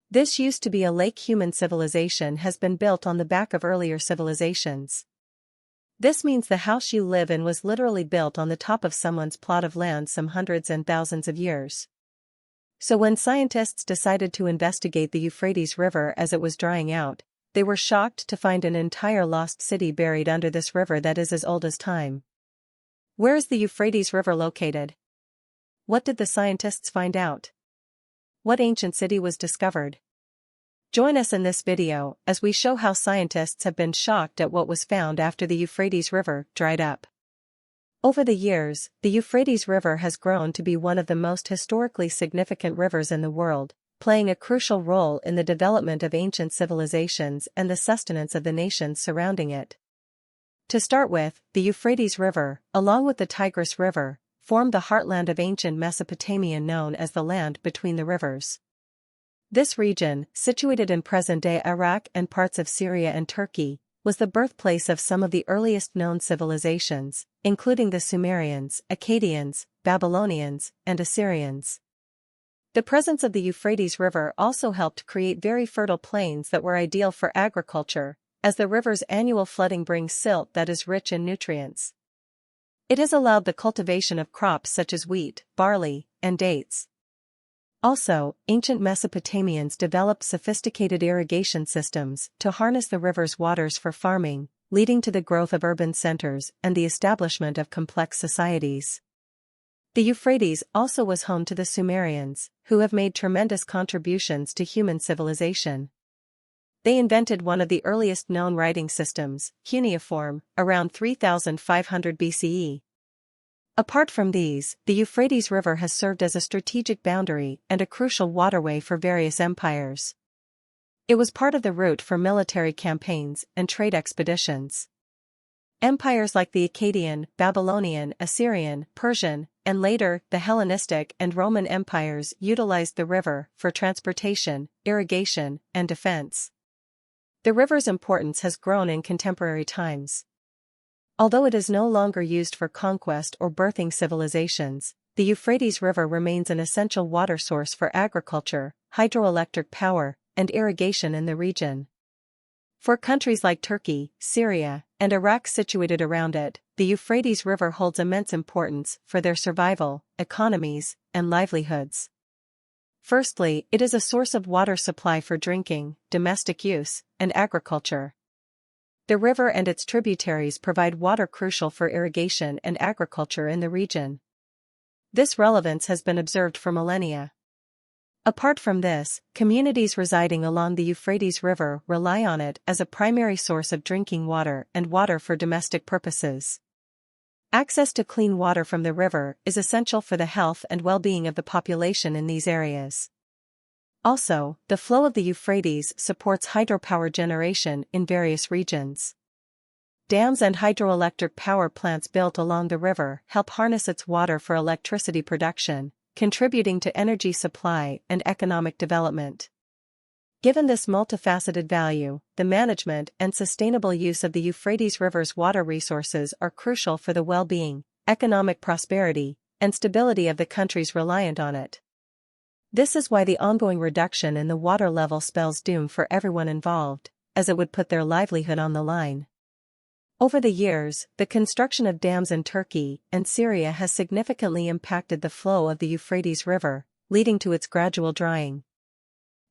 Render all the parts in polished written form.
This used to be a lake. Human civilization has been built on the back of earlier civilizations. This means the house you live in was literally built on the top of someone's plot of land some hundreds and thousands of years. So when scientists decided to investigate the Euphrates River as it was drying out, they were shocked to find an entire lost city buried under this river that is as old as time. Where is the Euphrates River located? What did the scientists find out? What ancient city was discovered? Join us in this video as we show how scientists have been shocked at what was found after the Euphrates River dried up. Over the years, the Euphrates River has grown to be one of the most historically significant rivers in the world, playing a crucial role in the development of ancient civilizations and the sustenance of the nations surrounding it. To start with, the Euphrates River, along with the Tigris River, formed the heartland of ancient Mesopotamia known as the land between the rivers. This region, situated in present-day Iraq and parts of Syria and Turkey, was the birthplace of some of the earliest known civilizations, including the Sumerians, Akkadians, Babylonians, and Assyrians. The presence of the Euphrates River also helped create very fertile plains that were ideal for agriculture, as the river's annual flooding brings silt that is rich in nutrients. It has allowed the cultivation of crops such as wheat, barley, and dates. Also, ancient Mesopotamians developed sophisticated irrigation systems to harness the river's waters for farming, leading to the growth of urban centers and the establishment of complex societies. The Euphrates also was home to the Sumerians, who have made tremendous contributions to human civilization. They invented one of the earliest known writing systems, cuneiform, around 3500 BCE. Apart from these, the Euphrates River has served as a strategic boundary and a crucial waterway for various empires. It was part of the route for military campaigns and trade expeditions. Empires like the Akkadian, Babylonian, Assyrian, Persian, and later, the Hellenistic and Roman empires utilized the river for transportation, irrigation, and defense. The river's importance has grown in contemporary times. Although it is no longer used for conquest or birthing civilizations, the Euphrates River remains an essential water source for agriculture, hydroelectric power, and irrigation in the region. For countries like Turkey, Syria, and Iraq situated around it, the Euphrates River holds immense importance for their survival, economies, and livelihoods. Firstly, it is a source of water supply for drinking, domestic use, and agriculture. The river and its tributaries provide water crucial for irrigation and agriculture in the region. This relevance has been observed for millennia. Apart from this, communities residing along the Euphrates River rely on it as a primary source of drinking water and water for domestic purposes. Access to clean water from the river is essential for the health and well-being of the population in these areas. Also, the flow of the Euphrates supports hydropower generation in various regions. Dams and hydroelectric power plants built along the river help harness its water for electricity production, contributing to energy supply and economic development. Given this multifaceted value, the management and sustainable use of the Euphrates River's water resources are crucial for the well-being, economic prosperity, and stability of the countries reliant on it. This is why the ongoing reduction in the water level spells doom for everyone involved, as it would put their livelihood on the line. Over the years, the construction of dams in Turkey and Syria has significantly impacted the flow of the Euphrates River, leading to its gradual drying.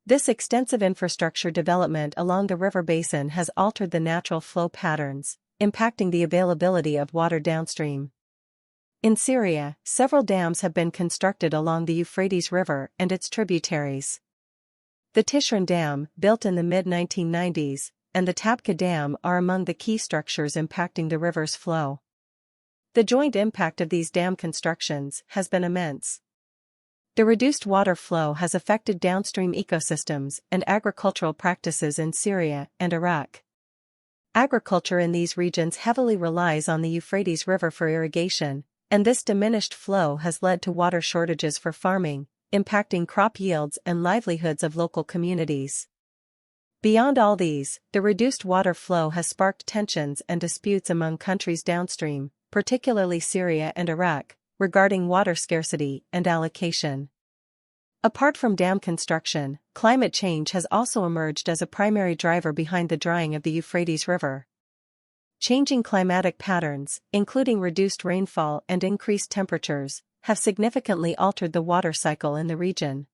This extensive infrastructure development along the river basin has altered the natural flow patterns, impacting the availability of water downstream. In Syria, several dams have been constructed along the Euphrates River and its tributaries. The Tishrin Dam, built in the mid-1990s, and the Tabqa Dam are among the key structures impacting the river's flow. The joint impact of these dam constructions has been immense. The reduced water flow has affected downstream ecosystems and agricultural practices in Syria and Iraq. Agriculture in these regions heavily relies on the Euphrates River for irrigation, and this diminished flow has led to water shortages for farming, impacting crop yields and livelihoods of local communities. Beyond all these, the reduced water flow has sparked tensions and disputes among countries downstream, particularly Syria and Iraq, regarding water scarcity and allocation. Apart from dam construction, climate change has also emerged as a primary driver behind the drying of the Euphrates River. Changing climatic patterns, including reduced rainfall and increased temperatures, have significantly altered the water cycle in the region.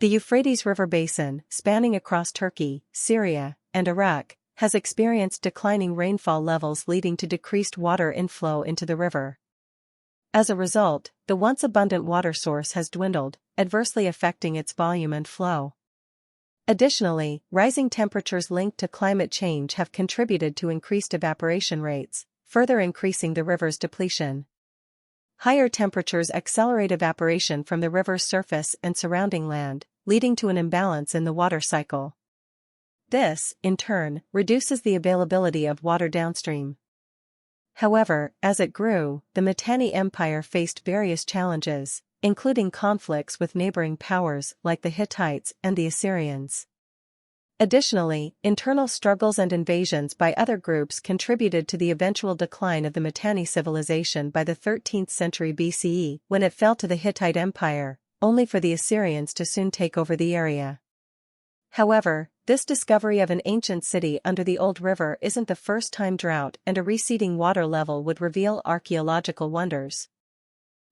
The Euphrates River basin, spanning across Turkey, Syria, and Iraq, has experienced declining rainfall levels leading to decreased water inflow into the river. As a result, the once abundant water source has dwindled, adversely affecting its volume and flow. Additionally, rising temperatures linked to climate change have contributed to increased evaporation rates, further increasing the river's depletion. Higher temperatures accelerate evaporation from the river's surface and surrounding land, leading to an imbalance in the water cycle. This, in turn, reduces the availability of water downstream. However, as it grew, the Mitanni Empire faced various challenges, including conflicts with neighboring powers like the Hittites and the Assyrians. Additionally, internal struggles and invasions by other groups contributed to the eventual decline of the Mitanni civilization by the 13th century BCE when it fell to the Hittite Empire, only for the Assyrians to soon take over the area. However, this discovery of an ancient city under the old river isn't the first time drought and a receding water level would reveal archaeological wonders.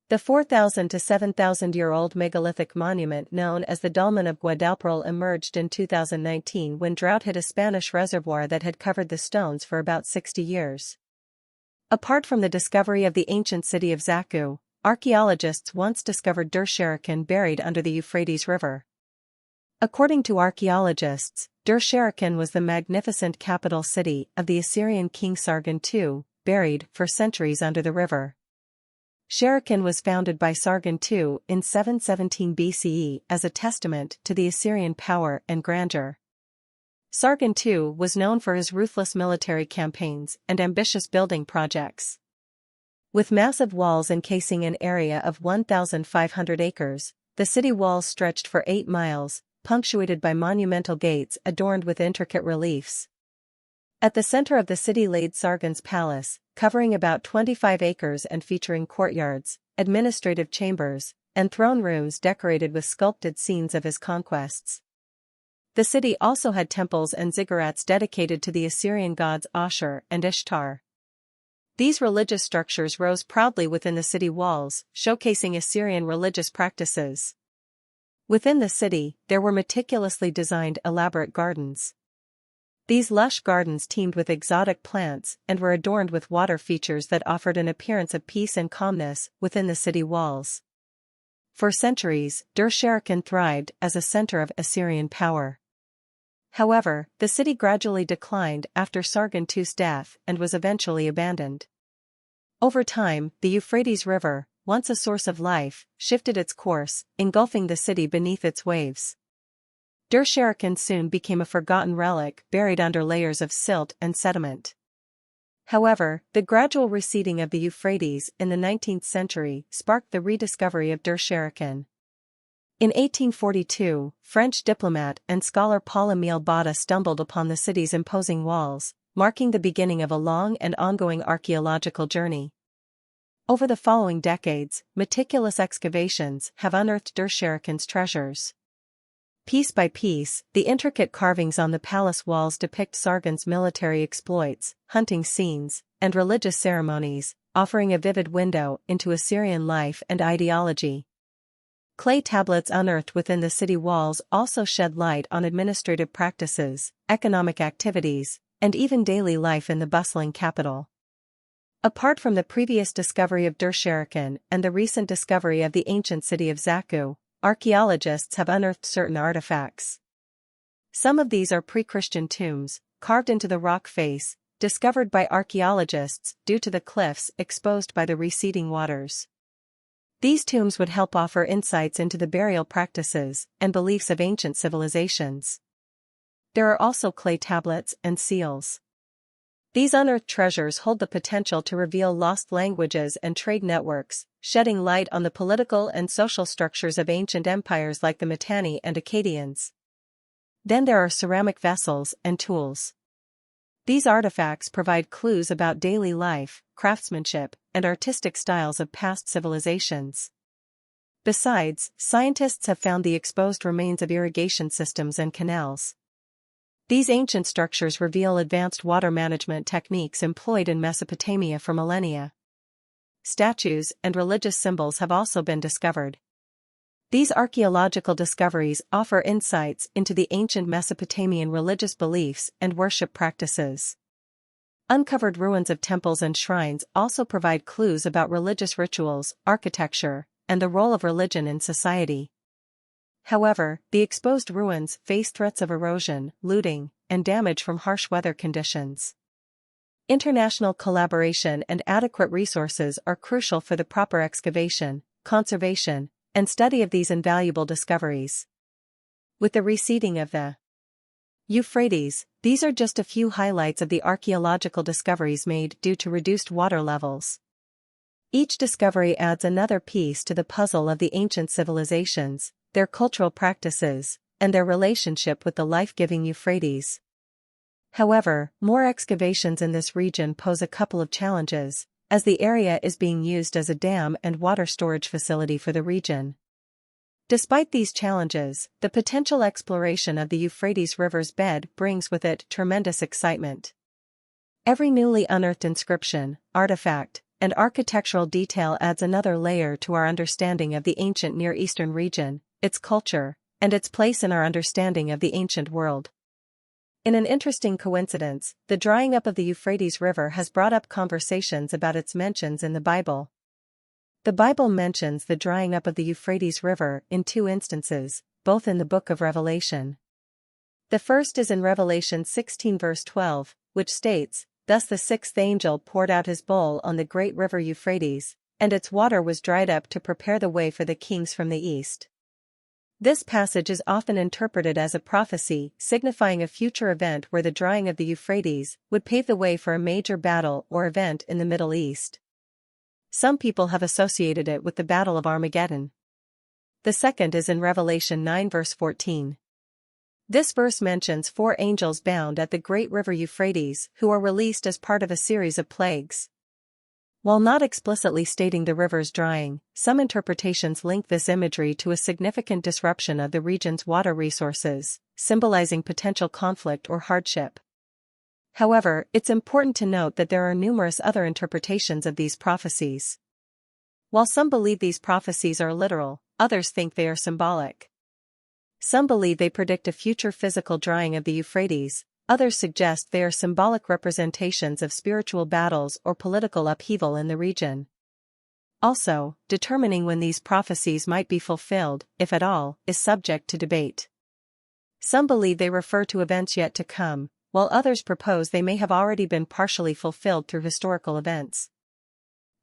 The 4,000 to 7,000-year-old megalithic monument known as the Dolmen of Guadalperal emerged in 2019 when drought hit a Spanish reservoir that had covered the stones for about 60 years. Apart from the discovery of the ancient city of Zaku, archaeologists once discovered Dur-Sharrukin buried under the Euphrates River. According to archaeologists, Dur-Sharrukin was the magnificent capital city of the Assyrian king Sargon II, buried for centuries under the river. Sharrukin was founded by Sargon II in 717 BCE as a testament to the Assyrian power and grandeur. Sargon II was known for his ruthless military campaigns and ambitious building projects. With massive walls encasing an area of 1,500 acres, the city walls stretched for 8 miles, punctuated by monumental gates adorned with intricate reliefs. At the center of the city laid Sargon's palace, covering about 25 acres and featuring courtyards, administrative chambers, and throne rooms decorated with sculpted scenes of his conquests. The city also had temples and ziggurats dedicated to the Assyrian gods Ashur and Ishtar. These religious structures rose proudly within the city walls, showcasing Assyrian religious practices. Within the city, there were meticulously designed elaborate gardens. These lush gardens teemed with exotic plants and were adorned with water features that offered an appearance of peace and calmness within the city walls. For centuries, Dur-Sharrukin thrived as a center of Assyrian power. However, the city gradually declined after Sargon II's death and was eventually abandoned. Over time, the Euphrates River, once a source of life, shifted its course, engulfing the city beneath its waves. Dur-Sharrukin soon became a forgotten relic buried under layers of silt and sediment. However, the gradual receding of the Euphrates in the 19th century sparked the rediscovery of Dur-Sharrukin. In 1842, French diplomat and scholar Paul-Émile Botta stumbled upon the city's imposing walls, marking the beginning of a long and ongoing archaeological journey. Over the following decades, meticulous excavations have unearthed Dur-Sharrukin's treasures. Piece by piece, the intricate carvings on the palace walls depict Sargon's military exploits, hunting scenes, and religious ceremonies, offering a vivid window into Assyrian life and ideology. Clay tablets unearthed within the city walls also shed light on administrative practices, economic activities, and even daily life in the bustling capital. Apart from the previous discovery of Dur-Sharrukin and the recent discovery of the ancient city of Zaku, archaeologists have unearthed certain artifacts. Some of these are pre-Christian tombs, carved into the rock face, discovered by archaeologists due to the cliffs exposed by the receding waters. These tombs would help offer insights into the burial practices and beliefs of ancient civilizations. There are also clay tablets and seals. These unearthed treasures hold the potential to reveal lost languages and trade networks, shedding light on the political and social structures of ancient empires like the Mitanni and Akkadians. Then there are ceramic vessels and tools. These artifacts provide clues about daily life, craftsmanship, and artistic styles of past civilizations. Besides, scientists have found the exposed remains of irrigation systems and canals. These ancient structures reveal advanced water management techniques employed in Mesopotamia for millennia. Statues and religious symbols have also been discovered. These archaeological discoveries offer insights into the ancient Mesopotamian religious beliefs and worship practices. Uncovered ruins of temples and shrines also provide clues about religious rituals, architecture, and the role of religion in society. However, the exposed ruins face threats of erosion, looting, and damage from harsh weather conditions. International collaboration and adequate resources are crucial for the proper excavation, conservation, and study of these invaluable discoveries. With the receding of the Euphrates, these are just a few highlights of the archaeological discoveries made due to reduced water levels. Each discovery adds another piece to the puzzle of the ancient civilizations, their cultural practices, and their relationship with the life-giving Euphrates. However, more excavations in this region pose a couple of challenges, as the area is being used as a dam and water storage facility for the region. Despite these challenges, the potential exploration of the Euphrates River's bed brings with it tremendous excitement. Every newly unearthed inscription, artifact, and architectural detail adds another layer to our understanding of the ancient Near Eastern region, its culture, and its place in our understanding of the ancient world. In an interesting coincidence, the drying up of the Euphrates River has brought up conversations about its mentions in the Bible. The Bible mentions the drying up of the Euphrates River in two instances, both in the book of Revelation. The first is in Revelation 16 verse 12, which states, "Thus the sixth angel poured out his bowl on the great river Euphrates, and its water was dried up to prepare the way for the kings from the east." This passage is often interpreted as a prophecy, signifying a future event where the drying of the Euphrates would pave the way for a major battle or event in the Middle East. Some people have associated it with the Battle of Armageddon. The second is in Revelation 9 verse 14. This verse mentions 4 angels bound at the great river Euphrates who are released as part of a series of plagues. While not explicitly stating the river's drying, some interpretations link this imagery to a significant disruption of the region's water resources, symbolizing potential conflict or hardship. However, it's important to note that there are numerous other interpretations of these prophecies. While some believe these prophecies are literal, others think they are symbolic. Some believe they predict a future physical drying of the Euphrates, others suggest they are symbolic representations of spiritual battles or political upheaval in the region. Also, determining when these prophecies might be fulfilled, if at all, is subject to debate. Some believe they refer to events yet to come, while others propose they may have already been partially fulfilled through historical events.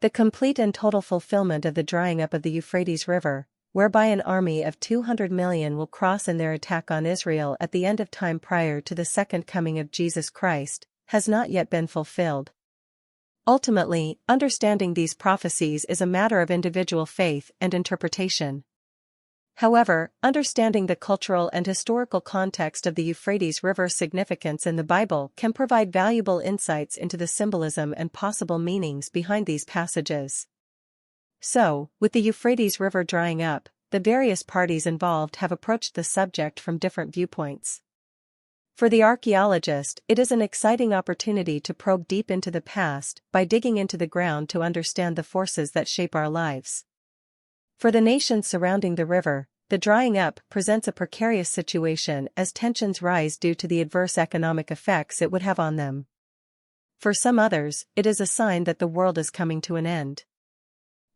The complete and total fulfillment of the drying up of the Euphrates River, whereby an army of 200 million will cross in their attack on Israel at the end of time prior to the second coming of Jesus Christ, has not yet been fulfilled. Ultimately, understanding these prophecies is a matter of individual faith and interpretation. However, understanding the cultural and historical context of the Euphrates River's significance in the Bible can provide valuable insights into the symbolism and possible meanings behind these passages. So, with the Euphrates River drying up, the various parties involved have approached the subject from different viewpoints. For the archaeologist, it is an exciting opportunity to probe deep into the past by digging into the ground to understand the forces that shape our lives. For the nations surrounding the river, the drying up presents a precarious situation as tensions rise due to the adverse economic effects it would have on them. For some others, it is a sign that the world is coming to an end.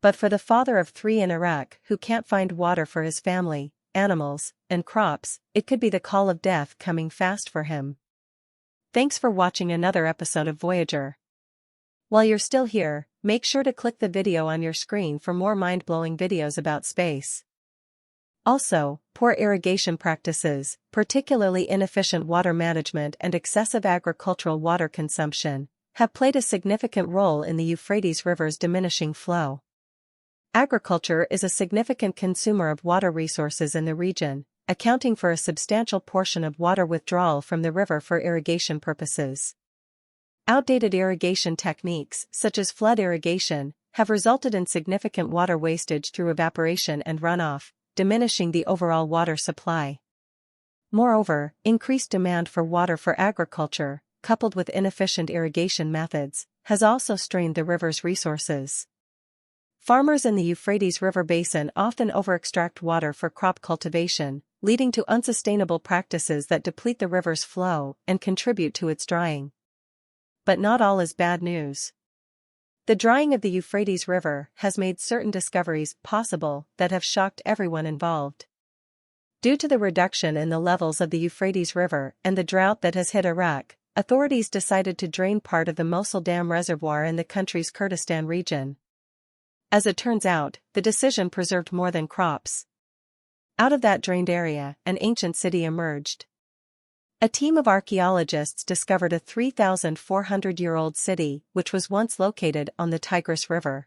But for the father of 3 in Iraq who can't find water for his family, animals, and crops, it could be the call of death coming fast for him. Thanks for watching another episode of Voyager. While you're still here, make sure to click the video on your screen for more mind-blowing videos about space. Also, poor irrigation practices, particularly inefficient water management and excessive agricultural water consumption, have played a significant role in the Euphrates River's diminishing flow. Agriculture is a significant consumer of water resources in the region, accounting for a substantial portion of water withdrawal from the river for irrigation purposes. Outdated irrigation techniques, such as flood irrigation, have resulted in significant water wastage through evaporation and runoff, diminishing the overall water supply. Moreover, increased demand for water for agriculture, coupled with inefficient irrigation methods, has also strained the river's resources. Farmers in the Euphrates River basin often overextract water for crop cultivation, leading to unsustainable practices that deplete the river's flow and contribute to its drying. But not all is bad news. The drying of the Euphrates River has made certain discoveries possible that have shocked everyone involved. Due to the reduction in the levels of the Euphrates River and the drought that has hit Iraq, authorities decided to drain part of the Mosul Dam reservoir in the country's Kurdistan region. As it turns out, the decision preserved more than crops. Out of that drained area, an ancient city emerged. A team of archaeologists discovered a 3,400-year-old city which was once located on the Tigris River.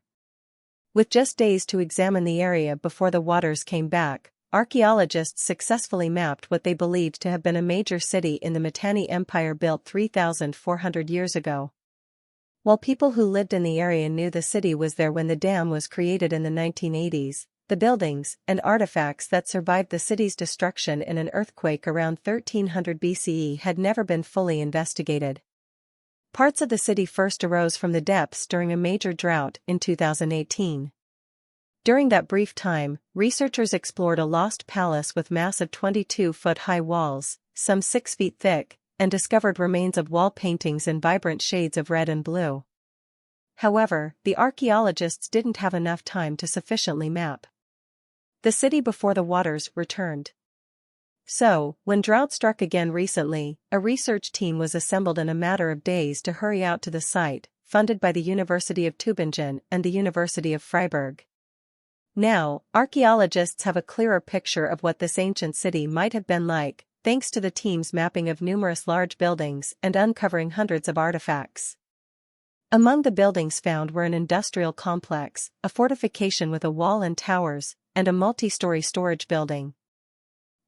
With just days to examine the area before the waters came back, archaeologists successfully mapped what they believed to have been a major city in the Mitanni Empire built 3,400 years ago. While people who lived in the area knew the city was there when the dam was created in the 1980s, the buildings and artifacts that survived the city's destruction in an earthquake around 1300 BCE had never been fully investigated. Parts of the city first arose from the depths during a major drought in 2018. During that brief time, researchers explored a lost palace with massive 22-foot-high walls, some 6 feet thick, and discovered remains of wall paintings in vibrant shades of red and blue. However, the archaeologists didn't have enough time to sufficiently map the city before the waters returned. So, when drought struck again recently, a research team was assembled in a matter of days to hurry out to the site, funded by the University of Tübingen and the University of Freiburg. Now, archaeologists have a clearer picture of what this ancient city might have been like, thanks to the team's mapping of numerous large buildings and uncovering hundreds of artifacts. Among the buildings found were an industrial complex, a fortification with a wall and towers, and a multi-story storage building.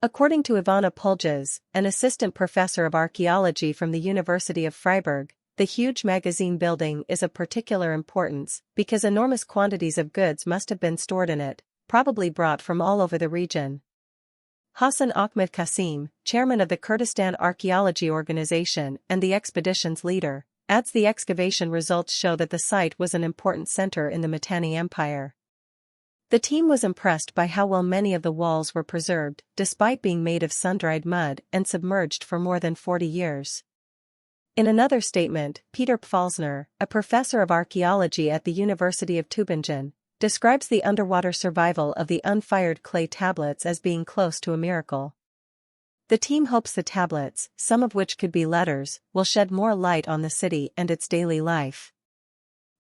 According to Ivana Puljas, an assistant professor of archaeology from the University of Freiburg, the huge magazine building is of particular importance because enormous quantities of goods must have been stored in it, probably brought from all over the region. Hassan Ahmed Qasim, chairman of the Kurdistan Archaeology Organization and the expedition's leader, adds the excavation results show that the site was an important center in the Mitanni Empire. The team was impressed by how well many of the walls were preserved, despite being made of sun-dried mud and submerged for more than 40 years. In another statement, Peter Pfalzner, a professor of archaeology at the University of Tübingen, describes the underwater survival of the unfired clay tablets as being close to a miracle. The team hopes the tablets, some of which could be letters, will shed more light on the city and its daily life.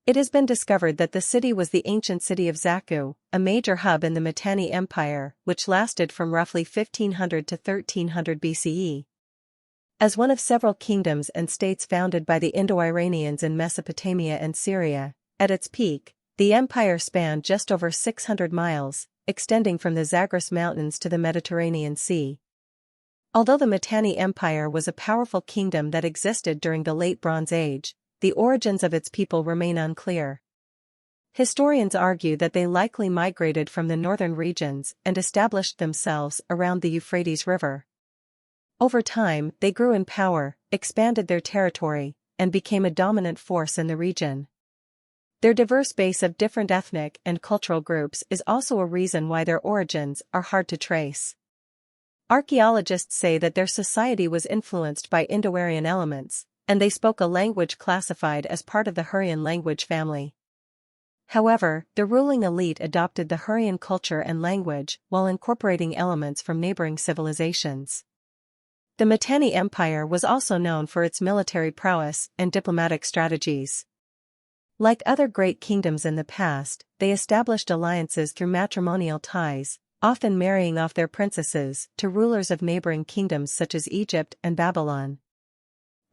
It has been discovered that the city was the ancient city of Zaku, a major hub in the Mitanni Empire, which lasted from roughly 1500 to 1300 BCE. As one of several kingdoms and states founded by the Indo-Iranians in Mesopotamia and Syria, at its peak, the empire spanned just over 600 miles, extending from the Zagros Mountains to the Mediterranean Sea. Although the Mitanni Empire was a powerful kingdom that existed during the Late Bronze Age, the origins of its people remain unclear. Historians argue that they likely migrated from the northern regions and established themselves around the Euphrates River. Over time, they grew in power, expanded their territory, and became a dominant force in the region. Their diverse base of different ethnic and cultural groups is also a reason why their origins are hard to trace. Archaeologists say that their society was influenced by Indo-Aryan elements, and they spoke a language classified as part of the Hurrian language family. However, the ruling elite adopted the Hurrian culture and language while incorporating elements from neighboring civilizations. The Mitanni Empire was also known for its military prowess and diplomatic strategies. Like other great kingdoms in the past, they established alliances through matrimonial ties, often marrying off their princesses to rulers of neighboring kingdoms such as Egypt and Babylon.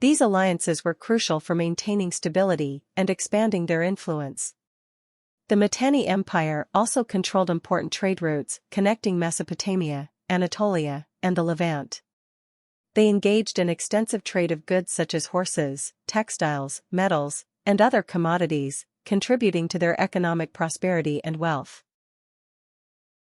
These alliances were crucial for maintaining stability and expanding their influence. The Mitanni Empire also controlled important trade routes connecting Mesopotamia, Anatolia, and the Levant. They engaged in extensive trade of goods such as horses, textiles, metals, and other commodities, contributing to their economic prosperity and wealth.